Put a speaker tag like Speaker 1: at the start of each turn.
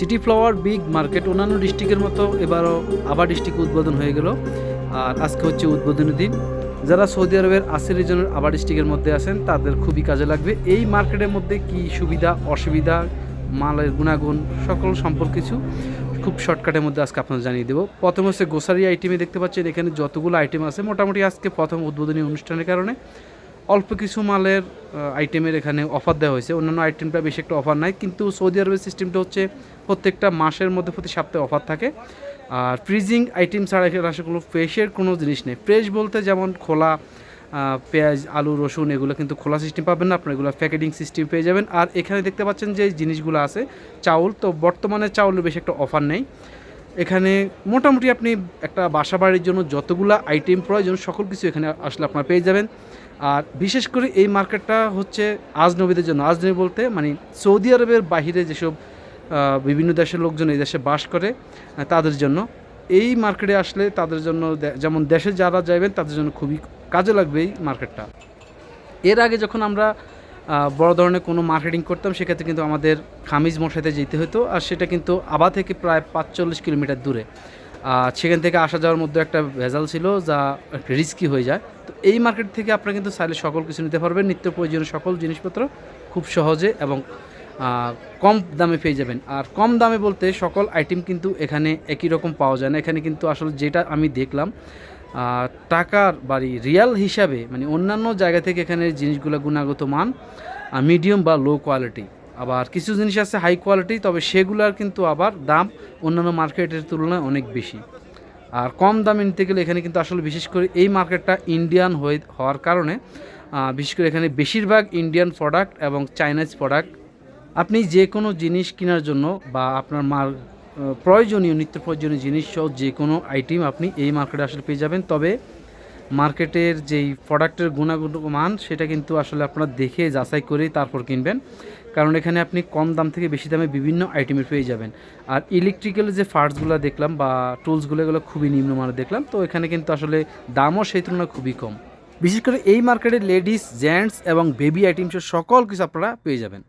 Speaker 1: City flower big market অন্যান্য ডিস্ট্রিক্টের মতো এবারও আবার ডিস্ট্রিক্ট উদ্বোধন হয়ে গেল। আর আজকে হচ্ছে উদ্বোধনী দিন। যারা সৌদি আরবের আসির রিজনের আবার ডিস্ট্রিক্টের মধ্যে আছেন তাদের খুবই কাজে লাগবে। এই মার্কেটের মধ্যে কি সুবিধা অসুবিধা, মালের গুণাগুণ সকল সম্পর্কে কিছু খুব শর্টকাটের মধ্যে আজকে আপনাদের জানিয়ে দেবো। প্রথম হচ্ছে গ্রোসারি আইটেমে দেখতে পাচ্ছেন এখানে যতগুলো আইটেম আছে মোটামুটি আজকে প্রথম উদ্বোধনী অনুষ্ঠানের কারণে অল্প কিছু মালের আইটেমের এখানে অফার দেওয়া হয়েছে। অন্যান্য আইটেমটা বেশি একটা অফার নাই, কিন্তু সৌদি আরবের সিস্টেমটা হচ্ছে প্রত্যেকটা মাসের মধ্যে প্রতি সপ্তাহে অফার থাকে। আর ফ্রিজিং আইটেম ছাড়া এখানে আসলে কোনো ফ্রেশের কোনো জিনিস নেই। ফ্রেশ বলতে যেমন খোলা পেঁয়াজ আলু রসুন এগুলো কিন্তু খোলা সিস্টেম পাবেন না, আপনার এগুলো প্যাকেটিং সিস্টেম পেয়ে যাবেন। আর এখানে দেখতে পাচ্ছেন যে জিনিসগুলো আছে চাউল, তো বর্তমানে চাউলের বেশি একটা অফার নেই। এখানে মোটামুটি আপনি একটা বাসা বাড়ির জন্য যতগুলো আইটেম প্রয়োজন সকল কিছু এখানে আসলে আপনারা পেয়ে যাবেন। আর বিশেষ করে এই মার্কেটটা হচ্ছে আজনবীদের জন্য। আজনবী বলতে মানে সৌদি আরবের বাহিরে যেসব বিভিন্ন দেশের লোকজন এই দেশে বাস করে তাদের জন্য এই মার্কেটে আসলে তাদের জন্য যেমন দেশে যারা যাবেন তাদের জন্য খুবই কাজে লাগবে এই মার্কেটটা। এর আগে যখন আমরা বড় ধরনের কোনো মার্কেটিং করতাম সেক্ষেত্রে কিন্তু আমাদের খামিজ মশাইতে যেতে হতো, আর সেটা কিন্তু আবা থেকে প্রায় 45 কিলোমিটার দূরে। সেখান থেকে আসা যাওয়ার মধ্যে একটা ভেজাল ছিল যা একটা রিস্কি হয়ে যায়। তো এই মার্কেট থেকে আপনারা কিন্তু চাইলে সকল কিছু নিতে পারবেন, নিত্য প্রয়োজনীয় সকল জিনিসপত্র খুব সহজে এবং কম দামে পেয়ে যাবেন। আর কম দামে বলতে সকল আইটেম কিন্তু এখানে একই রকম পাওয়া যায় না। এখানে কিন্তু আসলে যেটা আমি দেখলাম টাকার বাড়ি রিয়াল হিসাবে মানে অন্যান্য জায়গা থেকে এখানে জিনিসগুলো গুণগত মান মিডিয়াম বা লো কোয়ালিটি, আবার কিছু জিনিস আছে হাই কোয়ালিটি, তবে সেগুলোর কিন্তু আবার দাম অন্যান্য মার্কেটের তুলনায় অনেক বেশি। আর কম দামে নিতে গেলে এখানে কিন্তু আসলে বিশেষ করে এই মার্কেটটা ইন্ডিয়ান হওয়ার কারণে বিশেষ করে এখানে বেশিরভাগ ইন্ডিয়ান প্রোডাক্ট এবং চাইনিজ প্রোডাক্ট। আপনি যে কোনো জিনিস কেনার জন্য বা আপনার প্রয়োজনীয় নিত্য প্রয়োজনীয় জিনিস সহ যে কোনো আইটেম আপনি এই মার্কেটে আসলে পেয়ে যাবেন। তবে মার্কেটের যেই প্রোডাক্টের গুণগত মান সেটা কিন্তু আসলে আপনারা দেখে যাচাই করেই তারপর কিনবেন, কারণ এখানে আপনি কম দাম থেকে বেশি দামে বিভিন্ন আইটেমের পেয়ে যাবেন। আর ইলেকট্রিক্যাল যে পার্টসগুলো দেখলাম বা টুলসগুলো এগুলো খুবই নিম্নমানের দেখলাম, তো এখানে কিন্তু আসলে দামও সেই তুলনায় খুবই কম। বিশেষ করে এই মার্কেটে লেডিস জেন্টস এবং বেবি আইটেমসের সকল কিছু আপনারা পেয়ে যাবেন।